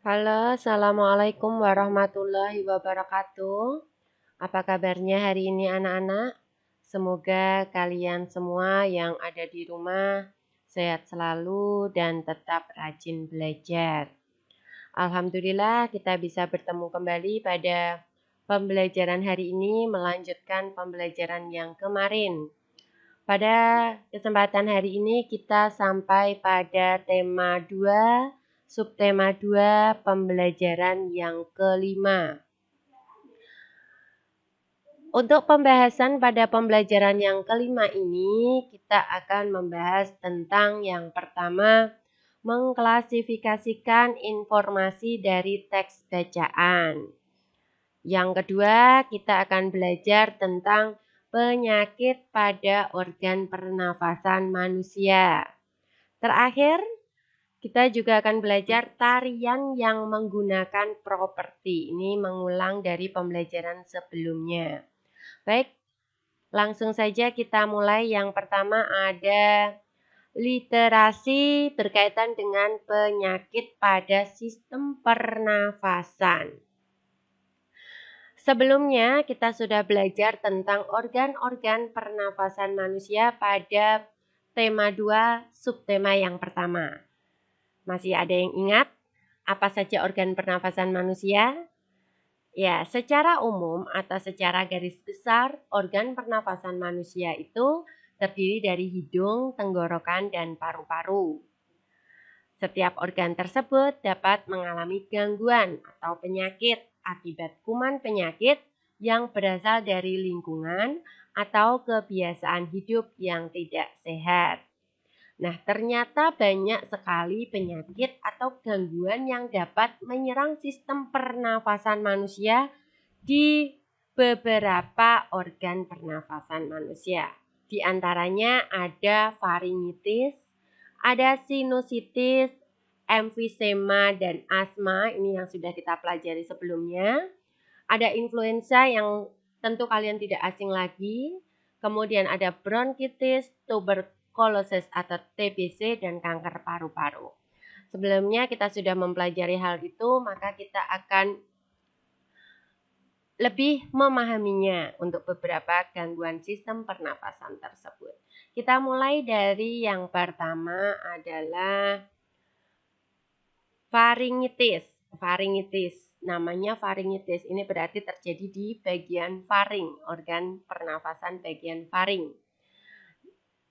Halo, Assalamualaikum warahmatullahi wabarakatuh. Apa kabarnya hari ini anak-anak? Semoga kalian semua yang ada di rumah sehat selalu dan tetap rajin belajar. Alhamdulillah kita bisa bertemu kembali pada pembelajaran hari ini melanjutkan pembelajaran yang kemarin. Pada kesempatan hari ini kita sampai pada tema 2, subtema 2, pembelajaran yang kelima. Untuk pembahasan pada pembelajaran yang kelima ini, kita akan membahas tentang yang pertama, mengklasifikasikan informasi dari teks bacaan. Yang kedua, kita akan belajar tentang penyakit pada organ pernafasan manusia. Terakhir, kita juga akan belajar tarian yang menggunakan properti. Ini mengulang dari pembelajaran sebelumnya. Baik, langsung saja kita mulai. Yang pertama ada literasi berkaitan dengan penyakit pada sistem pernafasan. Sebelumnya kita sudah belajar tentang organ-organ pernafasan manusia pada tema 2, subtema yang pertama. Masih ada yang ingat apa saja organ pernafasan manusia? Ya, secara umum atau secara garis besar, organ pernafasan manusia itu terdiri dari hidung, tenggorokan, dan paru-paru. Setiap organ tersebut dapat mengalami gangguan atau penyakit akibat kuman penyakit yang berasal dari lingkungan atau kebiasaan hidup yang tidak sehat. Nah, ternyata banyak sekali penyakit atau gangguan yang dapat menyerang sistem pernafasan manusia di beberapa organ pernafasan manusia. Di antaranya ada faringitis, ada sinusitis, emfisema, dan asma. Ini yang sudah kita pelajari sebelumnya. Ada influenza yang tentu kalian tidak asing lagi. Kemudian ada bronkitis, tuberkulosis atau TBC, dan kanker paru-paru. Sebelumnya kita sudah mempelajari hal itu, maka kita akan lebih memahaminya untuk beberapa gangguan sistem pernapasan tersebut. Kita mulai dari yang pertama adalah faringitis. Faringitis, namanya faringitis. Ini berarti terjadi di bagian faring, organ pernafasan bagian faring.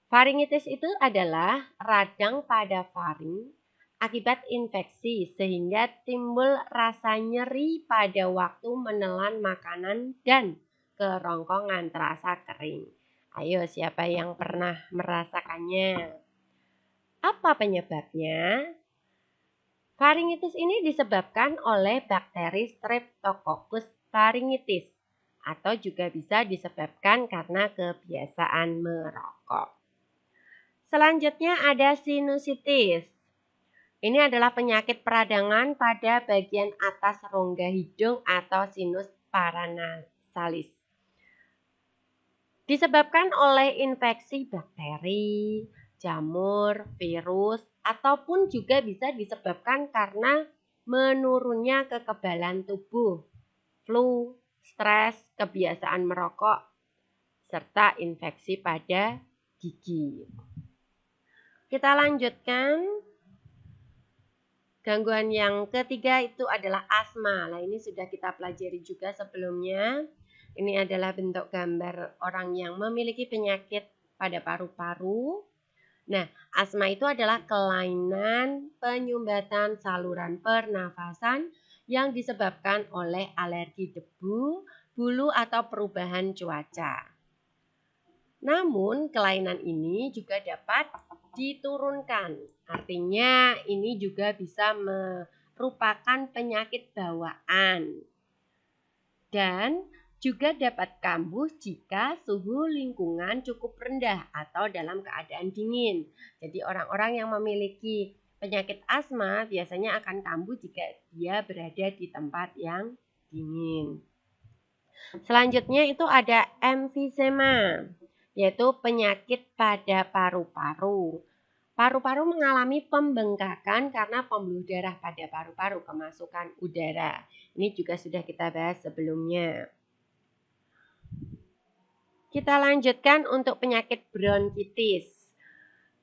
Faringitis itu adalah radang pada faring akibat infeksi sehingga timbul rasa nyeri pada waktu menelan makanan dan kerongkongan terasa kering. Ayo, siapa yang pernah merasakannya? Apa penyebabnya? Faringitis ini disebabkan oleh bakteri Streptococcus faringitis atau juga bisa disebabkan karena kebiasaan merokok. Selanjutnya ada sinusitis. Ini adalah penyakit peradangan pada bagian atas rongga hidung atau sinus paranasalis. Disebabkan oleh infeksi bakteri, jamur, virus, ataupun juga bisa disebabkan karena menurunnya kekebalan tubuh, flu, stres, kebiasaan merokok, serta infeksi pada gigi. Kita lanjutkan. Gangguan yang ketiga itu adalah asma. Nah, ini sudah kita pelajari juga sebelumnya. Ini adalah bentuk gambar orang yang memiliki penyakit pada paru-paru. Nah, asma itu adalah kelainan penyumbatan saluran pernafasan yang disebabkan oleh alergi debu, bulu, atau perubahan cuaca. Namun, kelainan ini juga dapat diturunkan. Artinya, ini juga bisa merupakan penyakit bawaan. Dan juga dapat kambuh jika suhu lingkungan cukup rendah atau dalam keadaan dingin. Jadi orang-orang yang memiliki penyakit asma biasanya akan kambuh jika dia berada di tempat yang dingin. Selanjutnya itu ada emfisema, yaitu penyakit pada paru-paru. Paru-paru mengalami pembengkakan karena pembuluh darah pada paru-paru kemasukan udara. Ini juga sudah kita bahas sebelumnya. Kita lanjutkan untuk penyakit bronkitis.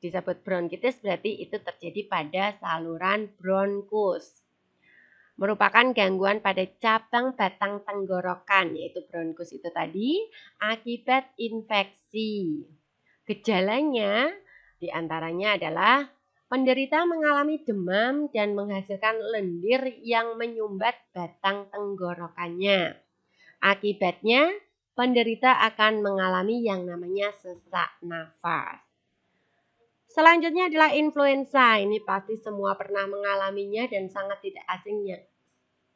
Disebut bronkitis berarti itu terjadi pada saluran bronkus. Merupakan gangguan pada cabang batang tenggorokan, yaitu bronkus itu tadi, akibat infeksi. Gejalanya diantaranya adalah penderita mengalami demam dan menghasilkan lendir yang menyumbat batang tenggorokannya. Akibatnya, penderita akan mengalami yang namanya sesak nafas. Selanjutnya adalah influenza. Ini pasti semua pernah mengalaminya dan sangat tidak asingnya.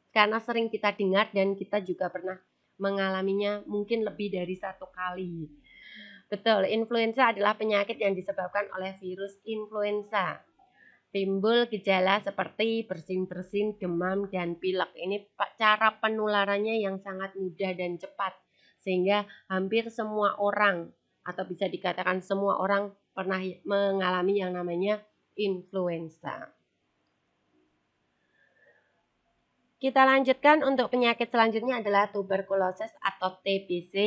Karena sering kita dengar dan kita juga pernah mengalaminya mungkin lebih dari satu kali. Betul, influenza adalah penyakit yang disebabkan oleh virus influenza. Timbul gejala seperti bersin-bersin, demam, dan pilek. Ini cara penularannya yang sangat mudah dan cepat. Sehingga hampir semua orang atau bisa dikatakan semua orang pernah mengalami yang namanya influenza. Kita lanjutkan untuk penyakit selanjutnya adalah tuberkulosis atau TBC.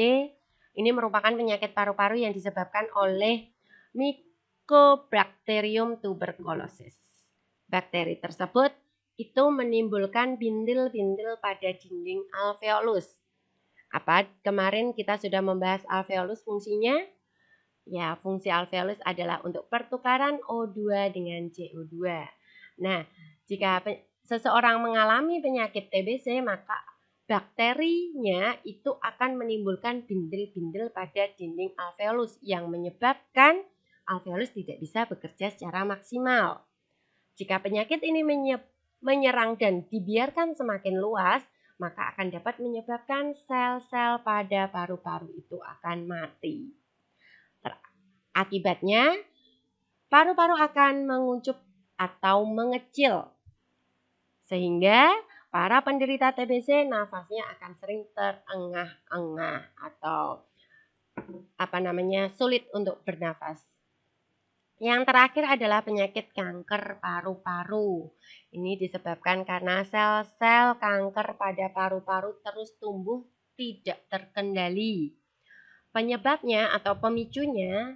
Ini merupakan penyakit paru-paru yang disebabkan oleh Mycobacterium tuberculosis. Bakteri tersebut itu menimbulkan bintil-bintil pada dinding alveolus. Apa kemarin kita sudah membahas alveolus fungsinya? Ya, fungsi alveolus adalah untuk pertukaran O2 dengan CO2. Nah, jika seseorang mengalami penyakit TBC, maka bakterinya itu akan menimbulkan bintil-bintil pada dinding alveolus yang menyebabkan alveolus tidak bisa bekerja secara maksimal. Jika penyakit ini menyerang dan dibiarkan semakin luas, maka akan dapat menyebabkan sel-sel pada paru-paru itu akan mati. Akibatnya, paru-paru akan menguncup atau mengecil. Sehingga para penderita TBC nafasnya akan sering terengah-engah atau sulit untuk bernafas. Yang terakhir adalah penyakit kanker paru-paru. Ini disebabkan karena sel-sel kanker pada paru-paru terus tumbuh tidak terkendali. Penyebabnya atau pemicunya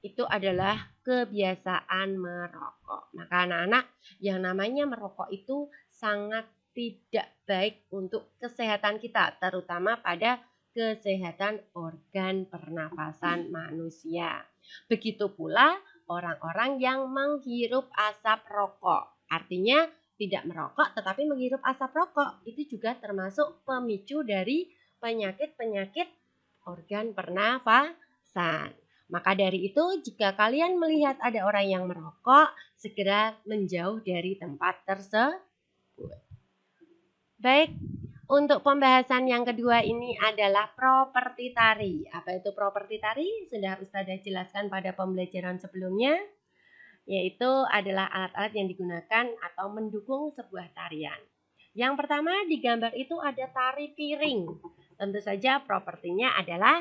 itu adalah kebiasaan merokok. Maka anak-anak, yang namanya merokok itu sangat tidak baik untuk kesehatan kita, terutama pada kesehatan organ pernafasan manusia. Begitu pula orang-orang yang menghirup asap rokok. Artinya tidak merokok tetapi menghirup asap rokok. Itu juga termasuk pemicu dari penyakit-penyakit organ pernafasan. Maka dari itu, jika kalian melihat ada orang yang merokok, segera menjauh dari tempat tersebut. Baik, untuk pembahasan yang kedua ini adalah properti tari. Apa itu properti tari? Sudah Ustazah jelaskan pada pembelajaran sebelumnya, yaitu adalah alat-alat yang digunakan atau mendukung sebuah tarian. Yang pertama di gambar itu ada tari piring. Tentu saja propertinya adalah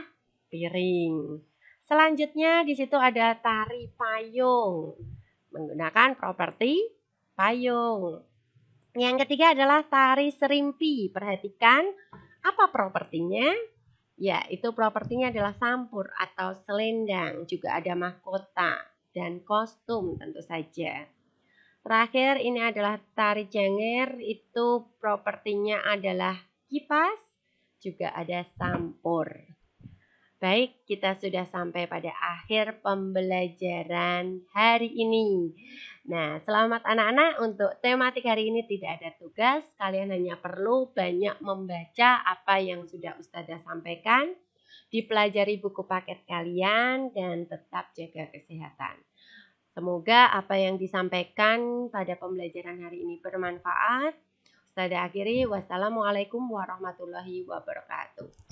piring. Selanjutnya di situ ada tari payung, menggunakan properti payung. Yang ketiga adalah tari serimpi. Perhatikan apa propertinya? Ya, itu propertinya adalah sampur atau selendang. Juga ada mahkota dan kostum tentu saja. Terakhir ini adalah tari janger. Itu propertinya adalah kipas. Juga ada sampur. Baik, kita sudah sampai pada akhir pembelajaran hari ini. Nah, selamat anak-anak, untuk tematik hari ini tidak ada tugas. Kalian hanya perlu banyak membaca apa yang sudah Ustazah sampaikan. Dipelajari buku paket kalian dan tetap jaga kesehatan. Semoga apa yang disampaikan pada pembelajaran hari ini bermanfaat. Ustazah akhiri, wassalamualaikum warahmatullahi wabarakatuh.